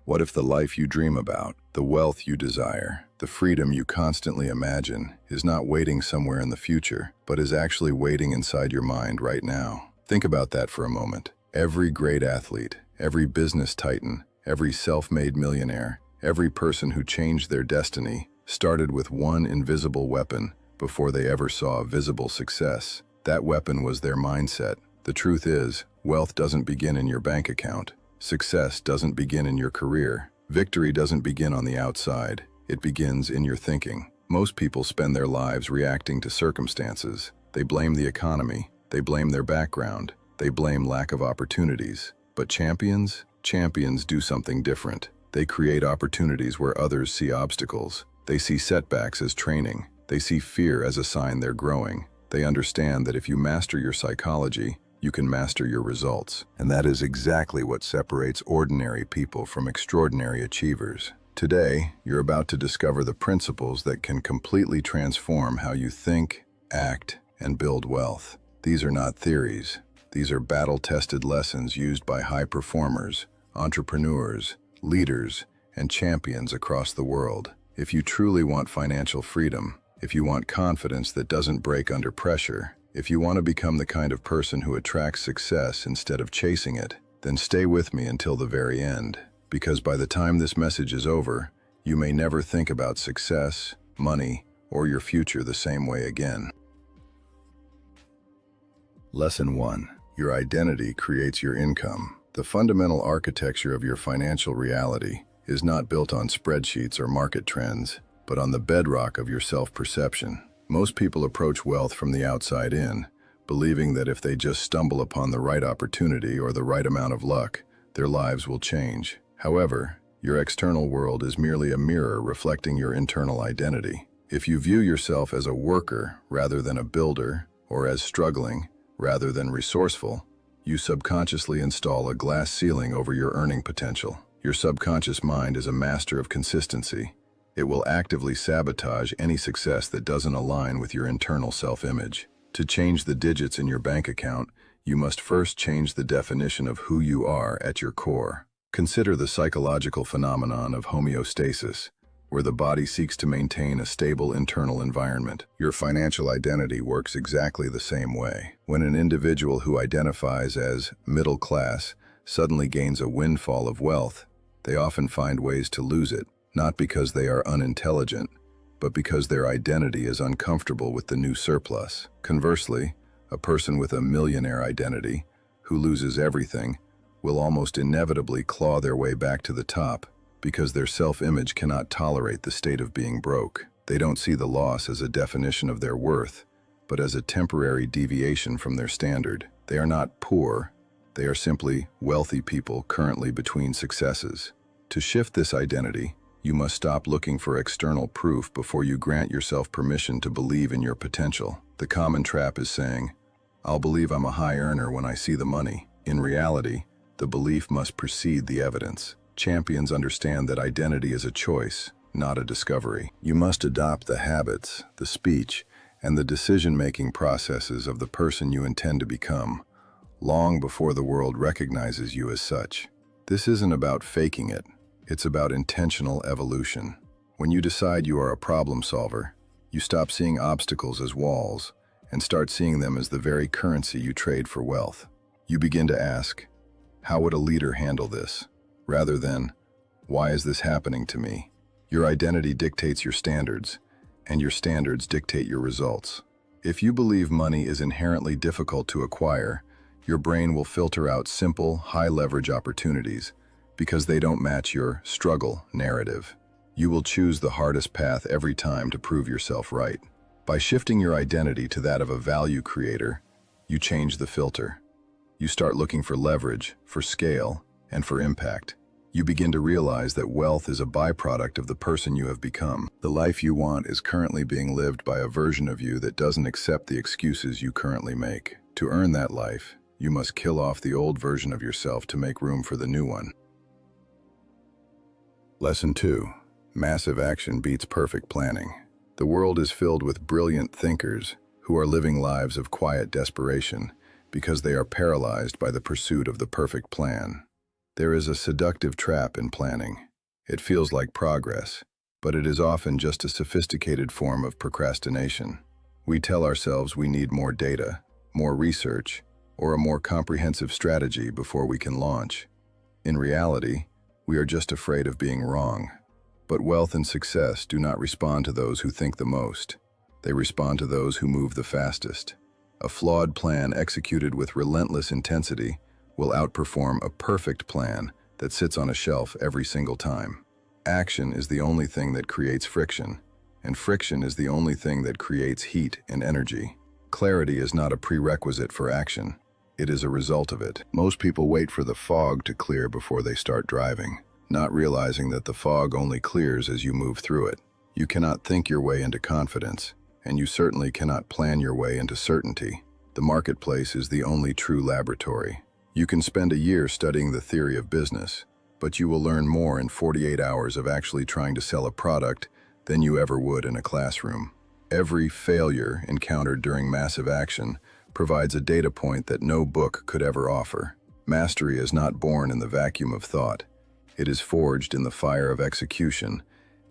What if the life you dream about, the wealth you desire, the freedom you constantly imagine is not waiting somewhere in the future, but is actually waiting inside your mind right now? Think about that for a moment. Every great athlete, every business titan, every self-made millionaire, every person who changed their destiny started with one invisible weapon before they ever saw a visible success. That weapon was their mindset. The truth is, wealth doesn't begin in your bank account. Success doesn't begin in your career. Victory doesn't begin on the outside. It begins in your thinking. Most people spend their lives reacting to circumstances. They blame the economy. They blame their background. They blame lack of opportunities. But champions do something different. They create opportunities where others see obstacles. They see setbacks as training. They see fear as a sign they're growing. They understand that if you master your psychology, you can master your results. And that is exactly what separates ordinary people from extraordinary achievers. Today, you're about to discover the principles that can completely transform how you think, act, and build wealth. These are not theories. These are battle-tested lessons used by high performers, entrepreneurs, leaders, and champions across the world. If you truly want financial freedom, if you want confidence that doesn't break under pressure, if you want to become the kind of person who attracts success instead of chasing it, then stay with me until the very end. Because by the time this message is over, you may never think about success, money, or your future the same way again. Lesson 1. Your identity creates your income. The fundamental architecture of your financial reality is not built on spreadsheets or market trends, but on the bedrock of your self-perception. Most people approach wealth from the outside in, believing that if they just stumble upon the right opportunity or the right amount of luck, their lives will change. However, your external world is merely a mirror reflecting your internal identity. If you view yourself as a worker rather than a builder, or as struggling rather than resourceful, you subconsciously install a glass ceiling over your earning potential. Your subconscious mind is a master of consistency. It will actively sabotage any success that doesn't align with your internal self-image. To change the digits in your bank account, you must first change the definition of who you are at your core. Consider the psychological phenomenon of homeostasis, where the body seeks to maintain a stable internal environment. Your financial identity works exactly the same way. When an individual who identifies as middle class suddenly gains a windfall of wealth, they often find ways to lose it. Not because they are unintelligent, but because their identity is uncomfortable with the new surplus. Conversely, a person with a millionaire identity, who loses everything, will almost inevitably claw their way back to the top because their self-image cannot tolerate the state of being broke. They don't see the loss as a definition of their worth, but as a temporary deviation from their standard. They are not poor, they are simply wealthy people currently between successes. To shift this identity, you must stop looking for external proof before you grant yourself permission to believe in your potential. The common trap is saying, "I'll believe I'm a high earner when I see the money." In reality, the belief must precede the evidence. Champions understand that identity is a choice, not a discovery. You must adopt the habits, the speech, and the decision-making processes of the person you intend to become, long before the world recognizes you as such. This isn't about faking it. It's about intentional evolution. When you decide you are a problem solver, you stop seeing obstacles as walls and start seeing them as the very currency you trade for wealth. You begin to ask, how would a leader handle this? Rather than, why is this happening to me? Your identity dictates your standards, and your standards dictate your results. If you believe money is inherently difficult to acquire, your brain will filter out simple, high-leverage opportunities because they don't match your struggle narrative. You will choose the hardest path every time to prove yourself right. By shifting your identity to that of a value creator, you change the filter. You start looking for leverage, for scale, and for impact. You begin to realize that wealth is a byproduct of the person you have become. The life you want is currently being lived by a version of you that doesn't accept the excuses you currently make. To earn that life, you must kill off the old version of yourself to make room for the new one. Lesson 2. Massive action beats perfect planning. The world is filled with brilliant thinkers who are living lives of quiet desperation because they are paralyzed by the pursuit of the perfect plan. There is a seductive trap in planning. It feels like progress, but it is often just a sophisticated form of procrastination. We tell ourselves we need more data, more research, or a more comprehensive strategy before we can launch. In reality, we are just afraid of being wrong. But wealth and success do not respond to those who think the most. They respond to those who move the fastest. A flawed plan executed with relentless intensity will outperform a perfect plan that sits on a shelf every single time. Action is the only thing that creates friction, and friction is the only thing that creates heat and energy. Clarity is not a prerequisite for action. It is a result of it. Most people wait for the fog to clear before they start driving, not realizing that the fog only clears as you move through it. You cannot think your way into confidence, and you certainly cannot plan your way into certainty. The marketplace is the only true laboratory. You can spend a year studying the theory of business, but you will learn more in 48 hours of actually trying to sell a product than you ever would in a classroom. Every failure encountered during massive action provides a data point that no book could ever offer. Mastery is not born in the vacuum of thought. It is forged in the fire of execution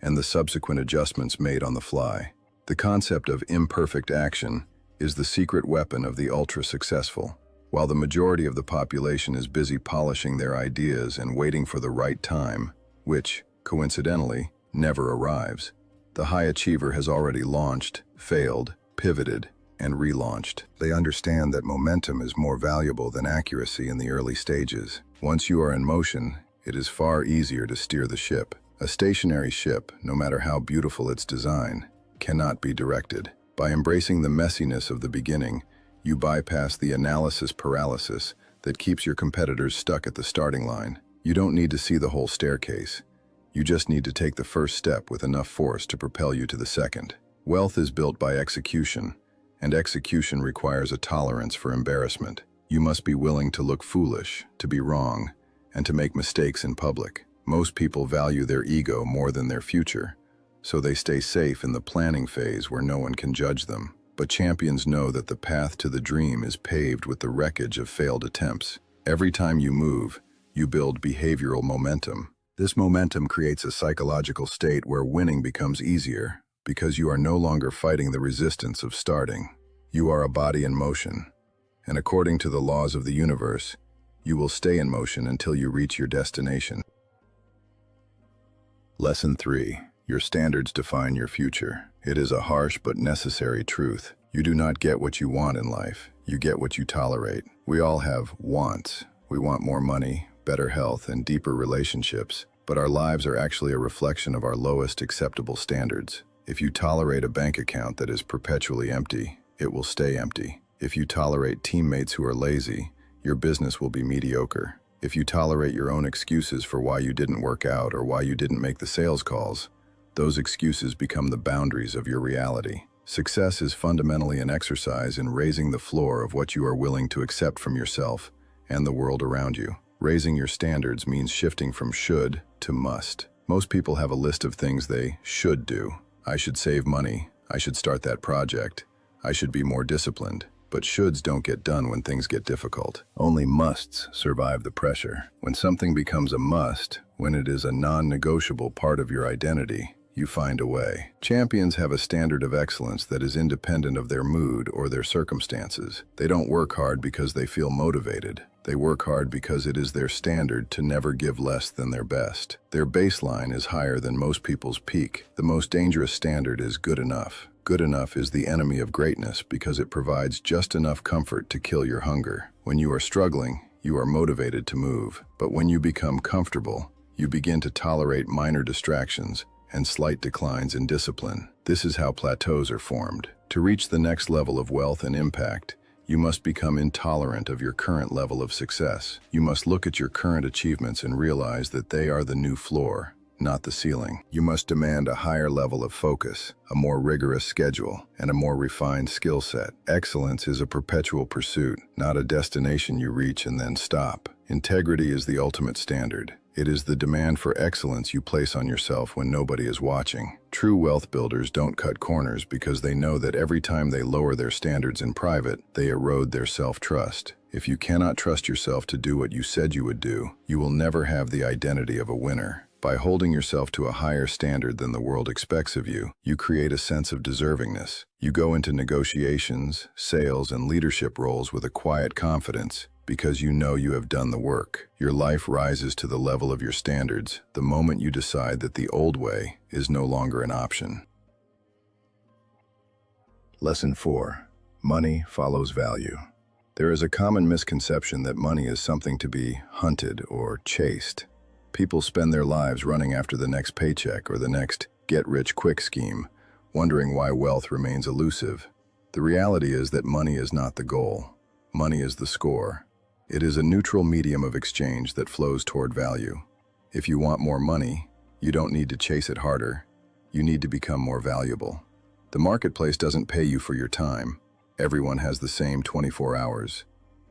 and the subsequent adjustments made on the fly. The concept of imperfect action is the secret weapon of the ultra-successful. While the majority of the population is busy polishing their ideas and waiting for the right time, which, coincidentally, never arrives, the high achiever has already launched, failed, pivoted, and relaunched. They understand that momentum is more valuable than accuracy in the early stages. Once you are in motion, it is far easier to steer the ship. A stationary ship, no matter how beautiful its design, cannot be directed. By embracing the messiness of the beginning, you bypass the analysis paralysis that keeps your competitors stuck at the starting line. You don't need to see the whole staircase. You just need to take the first step with enough force to propel you to the second. Wealth is built by execution, and execution requires a tolerance for embarrassment. You must be willing to look foolish, to be wrong, and to make mistakes in public. Most people value their ego more than their future, so they stay safe in the planning phase where no one can judge them. But champions know that the path to the dream is paved with the wreckage of failed attempts. Every time you move, you build behavioral momentum. This momentum creates a psychological state where winning becomes easier because you are no longer fighting the resistance of starting. You are a body in motion, and according to the laws of the universe, you will stay in motion until you reach your destination. Lesson 3. Your standards define your future. It is a harsh but necessary truth. You do not get what you want in life. You get what you tolerate. We all have wants. We want more money, better health, and deeper relationships. But our lives are actually a reflection of our lowest acceptable standards. If you tolerate a bank account that is perpetually empty, it will stay empty. If you tolerate teammates who are lazy, your business will be mediocre. If you tolerate your own excuses for why you didn't work out or why you didn't make the sales calls, those excuses become the boundaries of your reality. Success is fundamentally an exercise in raising the floor of what you are willing to accept from yourself and the world around you. Raising your standards means shifting from should to must. Most people have a list of things they should do. I should save money. I should start that project. I should be more disciplined. But shoulds don't get done when things get difficult. Only musts survive the pressure. When something becomes a must, when it is a non-negotiable part of your identity, you find a way. Champions have a standard of excellence that is independent of their mood or their circumstances. They don't work hard because they feel motivated. They work hard because it is their standard to never give less than their best. Their baseline is higher than most people's peak. The most dangerous standard is good enough. Good enough is the enemy of greatness because it provides just enough comfort to kill your hunger. When you are struggling, you are motivated to move. But when you become comfortable, you begin to tolerate minor distractions and slight declines in discipline. This is how plateaus are formed. To reach the next level of wealth and impact, you must become intolerant of your current level of success. You must look at your current achievements and realize that they are the new floor, not the ceiling. You must demand a higher level of focus, a more rigorous schedule, and a more refined skill set. Excellence is a perpetual pursuit, not a destination you reach and then stop. Integrity is the ultimate standard. It is the demand for excellence you place on yourself when nobody is watching. True wealth builders don't cut corners because they know that every time they lower their standards in private, they erode their self-trust. If you cannot trust yourself to do what you said you would do, you will never have the identity of a winner. By holding yourself to a higher standard than the world expects of you, you create a sense of deservingness. You go into negotiations, sales, and leadership roles with a quiet confidence because you know you have done the work. Your life rises to the level of your standards the moment you decide that the old way is no longer an option. Lesson 4. Money follows value. There is a common misconception that money is something to be hunted or chased. People spend their lives running after the next paycheck or the next get-rich-quick scheme, wondering why wealth remains elusive. The reality is that money is not the goal. Money is the score. It is a neutral medium of exchange that flows toward value. If you want more money, you don't need to chase it harder. You need to become more valuable. The marketplace doesn't pay you for your time. Everyone has the same 24 hours.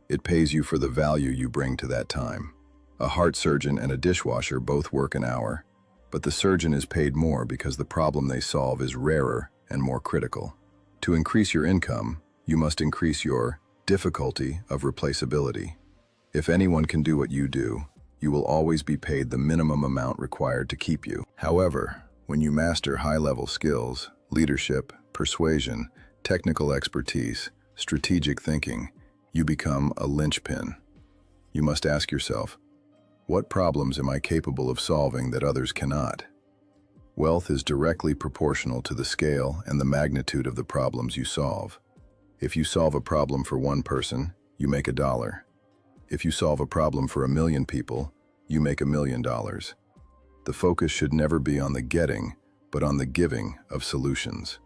It pays you for the value you bring to that time. A heart surgeon and a dishwasher both work an hour, but the surgeon is paid more because the problem they solve is rarer and more critical. To increase your income, you must increase your difficulty of replaceability. If anyone can do what you do, you will always be paid the minimum amount required to keep you. However, when you master high-level skills, leadership, persuasion, technical expertise, strategic thinking, you become a linchpin. You must ask yourself, what problems am I capable of solving that others cannot? Wealth is directly proportional to the scale and the magnitude of the problems you solve. If you solve a problem for one person, you make $1. If you solve a problem for 1 million people, you make $1 million. The focus should never be on the getting, but on the giving of solutions.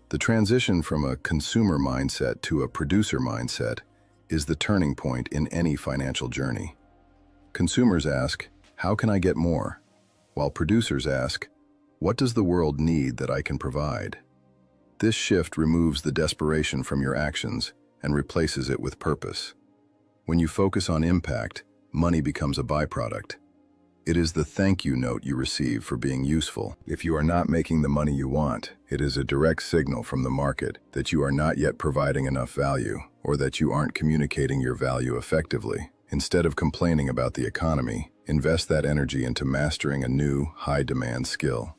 The transition from a consumer mindset to a producer mindset is the turning point in any financial journey. Consumers ask, how can I get more? While producers ask, what does the world need that I can provide? This shift removes the desperation from your actions and replaces it with purpose. When you focus on impact, money becomes a byproduct. It is the thank you note you receive for being useful. If you are not making the money you want, it is a direct signal from the market that you are not yet providing enough value, or that you aren't communicating your value effectively. Instead of complaining about the economy, invest that energy into mastering a new, high-demand skill.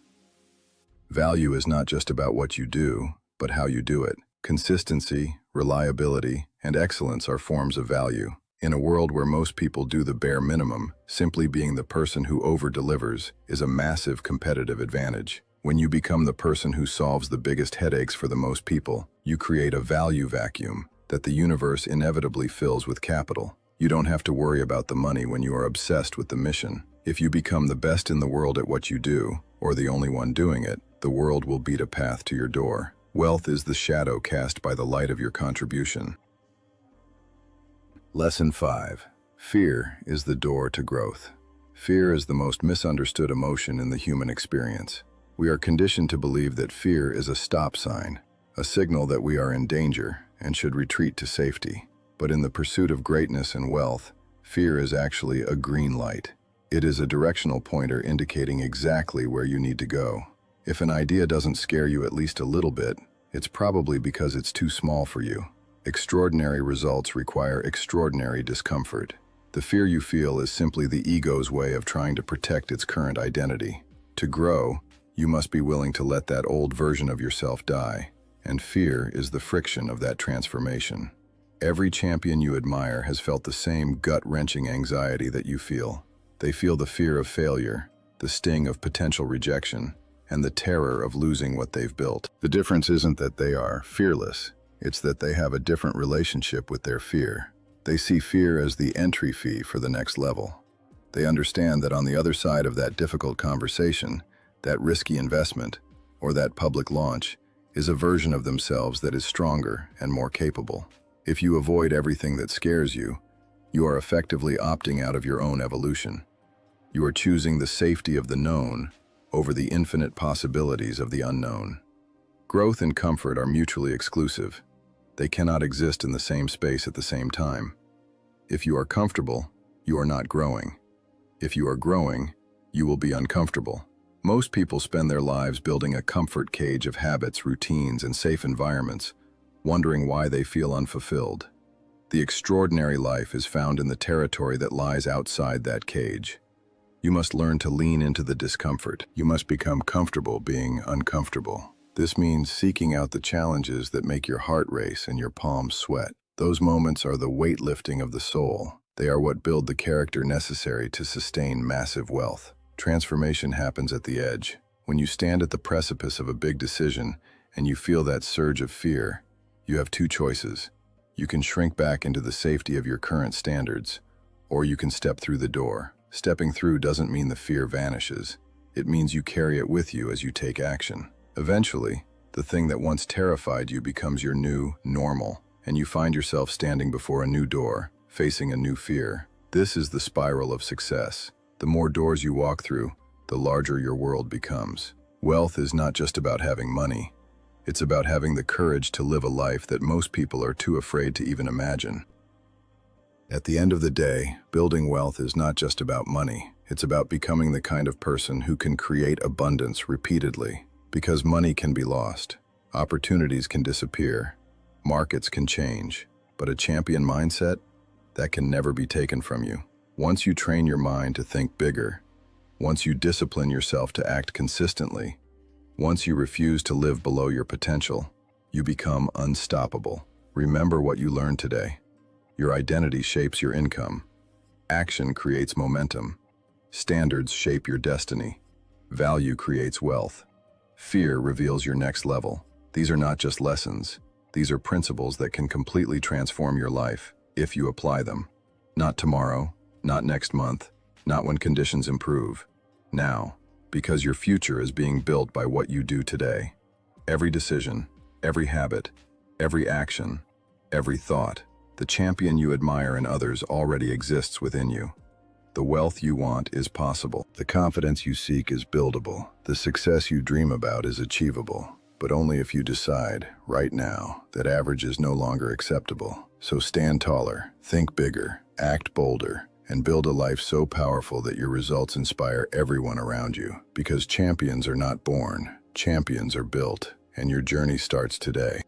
Value is not just about what you do, but how you do it. Consistency, reliability, and excellence are forms of value. In a world where most people do the bare minimum, simply being the person who over-delivers is a massive competitive advantage. When you become the person who solves the biggest headaches for the most people, you create a value vacuum that the universe inevitably fills with capital. You don't have to worry about the money when you are obsessed with the mission. If you become the best in the world at what you do, or the only one doing it, the world will beat a path to your door. Wealth is the shadow cast by the light of your contribution. Lesson 5. Fear is the door to growth. Fear is the most misunderstood emotion in the human experience. We are conditioned to believe that fear is a stop sign, a signal that we are in danger and should retreat to safety. But in the pursuit of greatness and wealth, fear is actually a green light. It is a directional pointer indicating exactly where you need to go. If an idea doesn't scare you at least a little bit, it's probably because it's too small for you. Extraordinary results require extraordinary discomfort. The fear you feel is simply the ego's way of trying to protect its current identity. To grow, you must be willing to let that old version of yourself die, and fear is the friction of that transformation. Every champion you admire has felt the same gut-wrenching anxiety that you feel. They feel the fear of failure, the sting of potential rejection, and the terror of losing what they've built. The difference isn't that they are fearless, it's that they have a different relationship with their fear. They see fear as the entry fee for the next level. They understand that on the other side of that difficult conversation, that risky investment, or that public launch, is a version of themselves that is stronger and more capable. If you avoid everything that scares you, you are effectively opting out of your own evolution. You are choosing the safety of the known over the infinite possibilities of the unknown. Growth and comfort are mutually exclusive. They cannot exist in the same space at the same time. If you are comfortable, you are not growing. If you are growing, you will be uncomfortable. Most people spend their lives building a comfort cage of habits, routines, and safe environments, wondering why they feel unfulfilled. The extraordinary life is found in the territory that lies outside that cage. You must learn to lean into the discomfort. You must become comfortable being uncomfortable. This means seeking out the challenges that make your heart race and your palms sweat. Those moments are the weightlifting of the soul. They are what build the character necessary to sustain massive wealth. Transformation happens at the edge. When you stand at the precipice of a big decision and you feel that surge of fear, you have two choices. You can shrink back into the safety of your current standards, or you can step through the door. Stepping through doesn't mean the fear vanishes. It means you carry it with you as you take action. Eventually, the thing that once terrified you becomes your new normal, and you find yourself standing before a new door, facing a new fear. This is the spiral of success. The more doors you walk through, the larger your world becomes. Wealth is not just about having money. It's about having the courage to live a life that most people are too afraid to even imagine. At the end of the day, building wealth is not just about money. It's about becoming the kind of person who can create abundance repeatedly. Because money can be lost, opportunities can disappear, markets can change, but a champion mindset, that can never be taken from you. Once you train your mind to think bigger, once you discipline yourself to act consistently, once you refuse to live below your potential, you become unstoppable. Remember what you learned today. Your identity shapes your income. Action creates momentum. Standards shape your destiny. Value creates wealth. Fear reveals your next level. These are not just lessons. These are principles that can completely transform your life if you apply them. Not tomorrow, not next month, not when conditions improve. Now, because your future is being built by what you do today. Every decision, every habit, every action, every thought, the champion you admire in others already exists within you. The wealth you want is possible. The confidence you seek is buildable. The success you dream about is achievable. But only if you decide, right now, that average is no longer acceptable. So stand taller, think bigger, act bolder, and build a life so powerful that your results inspire everyone around you. Because champions are not born, champions are built, and your journey starts today.